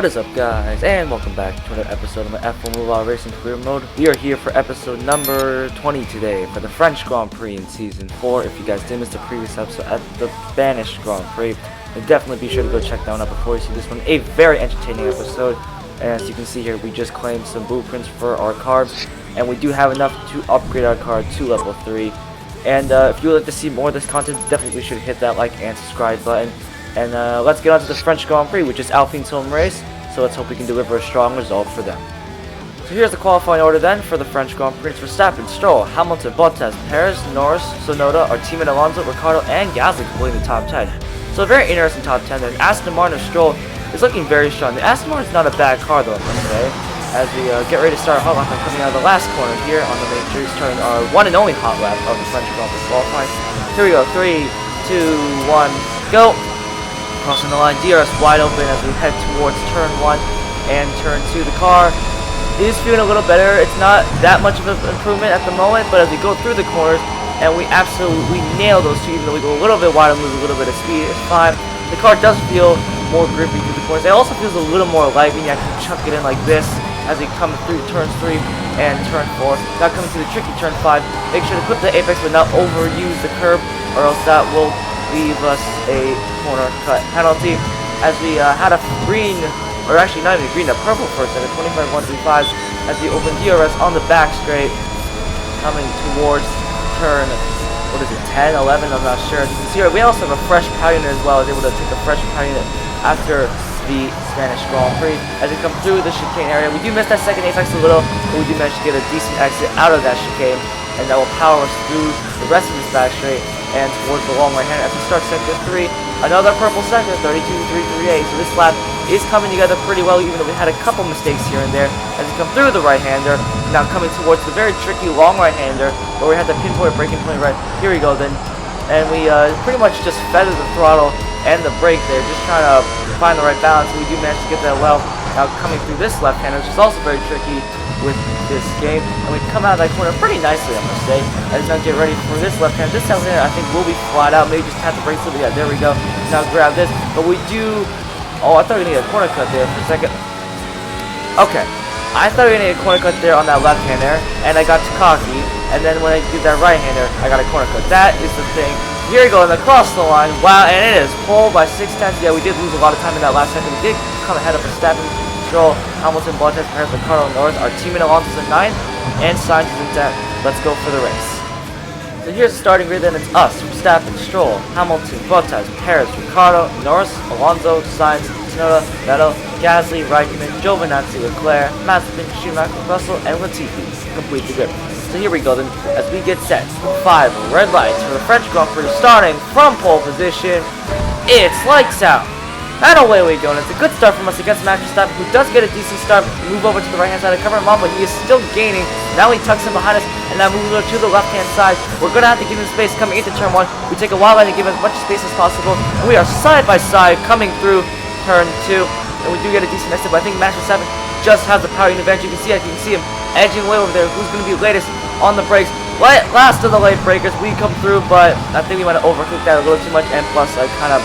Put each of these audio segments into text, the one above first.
What is up, guys, and welcome back to another episode of my F1 Mobile Racing Career Mode. We are here for episode number 20 today for the French Grand Prix in Season 4. If you guys did miss the previous episode at the Spanish Grand Prix, then definitely be sure to go check that one out before you see this one. A very entertaining episode, and as you can see here, we just claimed some blueprints for our cars, and we do have enough to upgrade our car to level 3. And if you would like to see more of this content, definitely be sure to hit that like and subscribe button. And let's get on to the French Grand Prix, which is Alpine's home race, so let's hope we can deliver a strong result for them. So here's the qualifying order then for the French Grand Prix. It's Verstappen, Stroll, Hamilton, Bottas, Perez, Norris, Tsunoda, our teammate Alonso, Ricciardo, and Gasly completing the top 10. So a very interesting top 10 there. Aston Martin or Stroll is looking very strong. The Aston Martin's not a bad car though, I must say. As we get ready to start our hot lap, coming out of the last corner here on the main street, starting our one and only hot lap of the French Grand Prix qualifying. Here we go, 3, 2, 1, go! Crossing the line, DRS wide open as we head towards turn 1 and turn 2. The car is feeling a little better. It's not that much of an improvement at the moment, but as we go through the corners and we absolutely nail those two, even though we go a little bit wide and lose a little bit of speed, it's fine. The car does feel more grippy through the corners. It also feels a little more light when you actually chuck it in like this as we come through turns 3 and turn 4. Now coming to the tricky turn 5, make sure to clip the apex but not overuse the curb, or else that will leave us a corner cut penalty. As we had a green, or actually not even green, a purple first at a 25-135 as we open DRS on the back straight, coming towards turn, 10, 11, I'm not sure. As you can see here, we also have a fresh power unit as well. I was able to take a fresh power unit after the Spanish Grand Prix. As we come through the chicane area, we do miss that second apex a little, but we do manage to get a decent exit out of that chicane, and that will power us through the rest of this back straight and towards the long right hand as we start sector 3. Another purple sector, 32.338. So this lap is coming together pretty well, even though we had a couple mistakes here and there as we come through the right-hander. Now coming towards the very tricky long right-hander where we had to pinpoint breaking point right. Here we go then. And we pretty much just feathered the throttle and the brake there, just trying to find the right balance. We do manage to get that well. Now coming through this left-hander, which is also very tricky with this game, and we come out of that corner pretty nicely, I must say. As now get ready for this left hand. This left hand I think will be flat out. Maybe just tap the brakes a little bit. Yeah, there we go. Now grab this, but we do. Oh, I thought we needed a corner cut there for a second. Okay, I thought we needed a corner cut there on that left hander, and I got too cocky. And then when I did that right hander, I got a corner cut. That is the thing. Here we go, and across the line. Wow, and it is pole by 6 tenths. Yeah, we did lose a lot of time in that last second. We did come ahead of Verstappen, Stroll, Hamilton, Bottas, Perez, Ricciardo, Norris. Our teammate Alonso is in 9th, and Sainz is in 10th. Let's go for the race. So here's the starting grid, and it's us, Verstappen, Stroll, Hamilton, Bottas, Perez, Ricciardo, Norris, Alonso, Sainz, Tsunoda, Vettel, Gasly, Raikkonen, Giovinazzi, Leclerc, Mazepin, Schumacher, Russell, and Latifi complete the grid. So here we go then, as we get set. 5 red lights for the French Grand Prix, starting from pole position. It's lights out. And away we go, and it's a good start from us against Max Verstappen, who does get a decent start, move over to the right-hand side of cover him on, but he is still gaining. Now he tucks him behind us, and now moving over to the left-hand side. We're going to have to give him space coming into turn 1. We take a wild line to give him as much space as possible, and we are side by side coming through turn 2, and we do get a decent exit, but I think Max Verstappen just has the power unit advantage. You can see him edging way over there. Who's going to be latest on the brakes? Last of the late breakers, we come through, but I think we might have overcooked that a little too much, and plus I kind of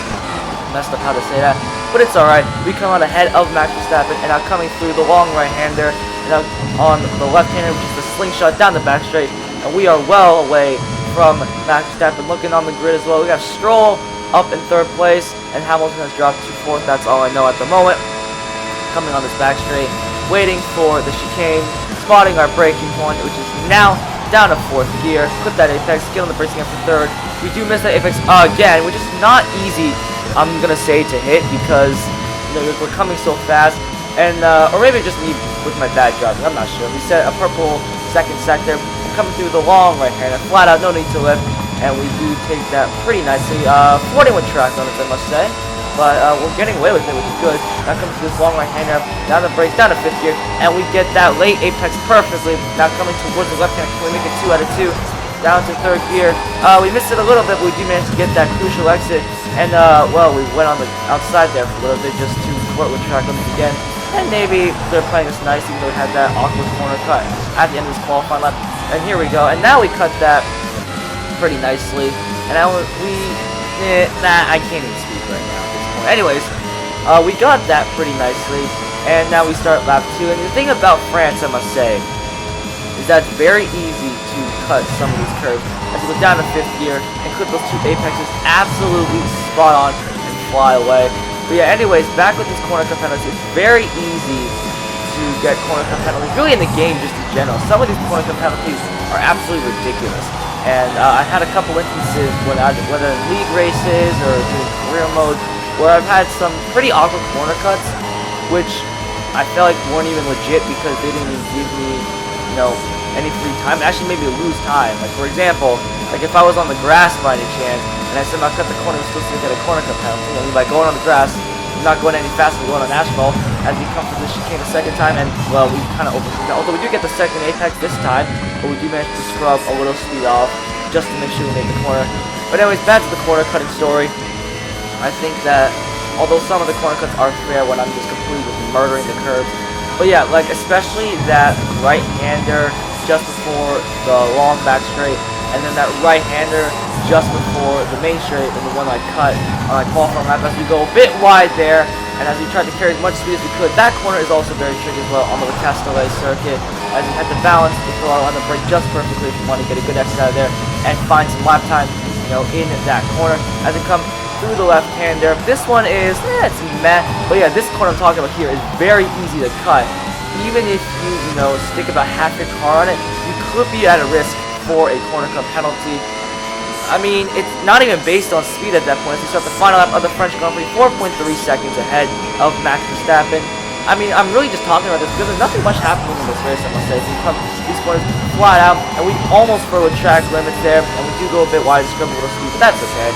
messed up how to say that, but it's alright. We come out ahead of Max Verstappen, and now coming through the long right-hander, and now on the left-hander, which is the slingshot down the back straight, and we are well away from Max Verstappen. Looking on the grid as well, we got Stroll up in 3rd place, and Hamilton has dropped to 4th. That's all I know at the moment. Coming on this back straight, waiting for the chicane, spotting our braking point, which is now down to 4th gear. Clip that apex, get on the brakes again for 3rd. We do miss that apex again, which is not easy, I'm gonna say, to hit, because we're coming so fast, and or maybe just me with my bad driving, I'm not sure. We set a purple 2nd sector, coming through the long right hand, flat out, no need to lift, and we do take that pretty nicely. 41 track on it, I must say, but we're getting away with it, which is good. Now comes this long right hander, down the brakes, down to 5th gear, and we get that late apex perfectly. Now coming towards the left hand, can we make it 2 out of 2? Down to 3rd gear. We missed it a little bit, but we do manage to get that crucial exit. And, well, we went on the outside there for a little bit just to flirt with track limits again. And maybe they're playing us nice, even though we had that awkward corner cut at the end of this qualifying lap. And here we go. And now we cut that pretty nicely. And now I can't even speak right now at this point. Anyways, We got that pretty nicely, and now we start lap 2. And the thing about France, I must say, is that it's very easy to cut some of these curves. As you go down to 5th gear and clip those 2 apexes absolutely spot on and fly away. But yeah, anyways, back with these corner cut penalties, it's very easy to get corner cut penalties, really in the game just in general. Some of these corner cut penalties are absolutely ridiculous. And I had a couple instances whether in league races or doing career mode, where I've had some pretty awkward corner cuts, which I felt like weren't even legit because they didn't even give me, you know, any free time. It actually made me lose time. Like, for example, like if I was on the grass by any chance, and I somehow cut the corner, we're supposed to get a corner cut penalty. I mean, by going on the grass, I'm not going any faster than going on asphalt. As we come to the chicane a second time, and well, we kind of overshoot that. Although we do get the second apex this time, but we do manage to scrub a little speed off just to make sure we make the corner. But anyways, back to the corner cutting story. I think that although some of the corner cuts are fair when I'm just completely murdering the curves, but yeah, like especially that right-hander just before the long back straight, and then that right-hander just before the main straight, and the one I cut on my qualifying lap as we go a bit wide there, and as we tried to carry as much speed as we could. That corner is also very tricky as well on the Castellet circuit, as we had to balance the throttle on the brake just perfectly if we want to get a good exit out of there and find some lap time, you know, in that corner. As we come through the left hand there, this one is, it's meh, but yeah, this corner I'm talking about here is very easy to cut. Even if you know, stick about half your car on it, you could be at a risk for a corner cut penalty. I mean, it's not even based on speed at that point. As we start the final lap of the French Grand Prix, 4.3 seconds ahead of Max Verstappen. I mean, I'm really just talking about this because there's nothing much happening in this race, I must say. We come these corners flat out, and we almost throw a track limits there, and we do go a bit wide, scrub a little speed, but that's okay.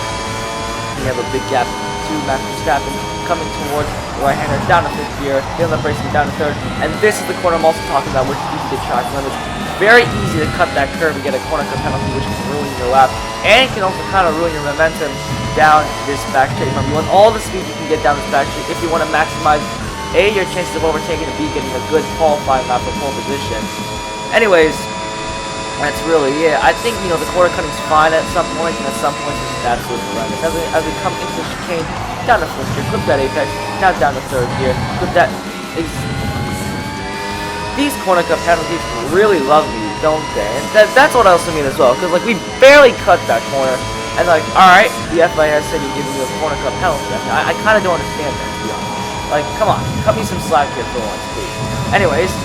We have a big gap to Max Verstappen coming towards the right-hander, down to 5th gear, getting the brakes down to 3rd, and this is the corner I'm also talking about, which is easy to track limits. Very easy to cut that curve and get a corner cut penalty, which can ruin your lap, and can also kind of ruin your momentum down this back straight. Remember, you want all the speed you can get down this back straight if you want to maximize A, your chances of overtaking, and B, getting a good qualifying lap for pole position. Anyways, that's really it. I think, you know, the corner cutting's fine at some points, and at some points it's just absolutely horrendous. As we come into the chicane, down to 4th gear, clip that apex, now down to 3rd gear, clip that. These corner cut penalties really love me, don't they? And that's what I also mean as well, because like we barely cut that corner, and like, alright, the FIS said you're giving me a corner cut penalty. I kind of don't understand that, to be honest. Like, come on, cut me some slack here for once, please. Anyways,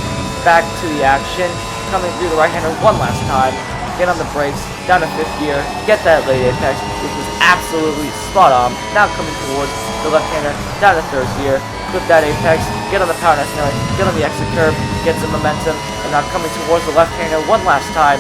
back to the action. Coming through the right-hander one last time, get on the brakes, down to 5th gear, get that late apex, which was absolutely spot on. Now coming towards the left-hander, down to 3rd gear, clip that apex, get on the power national, get on the exit curve, get some momentum, and now coming towards the left-hander one last time.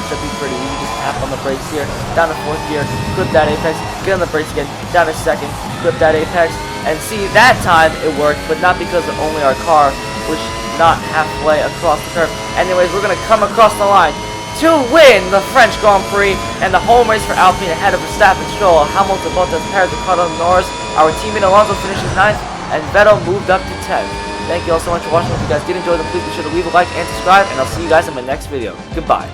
Should be pretty easy, just tap on the brakes here, down to 4th gear, clip that apex, get on the brakes again, down to 2nd, clip that apex, and see, that time it worked, but not because of only our car, which not halfway across the curve. Anyways, we're going to come across the line to win the French Grand Prix and the home race for Alpine ahead of Verstappen, Stroll, Hamilton, Bottas, Perez, Ricardo, Norris. Our teammate Alonso finishes 9th, and Vettel moved up to 10th. Thank you all so much for watching. If you guys did enjoy, then please be sure to leave a like and subscribe, and I'll see you guys in my next video. Goodbye.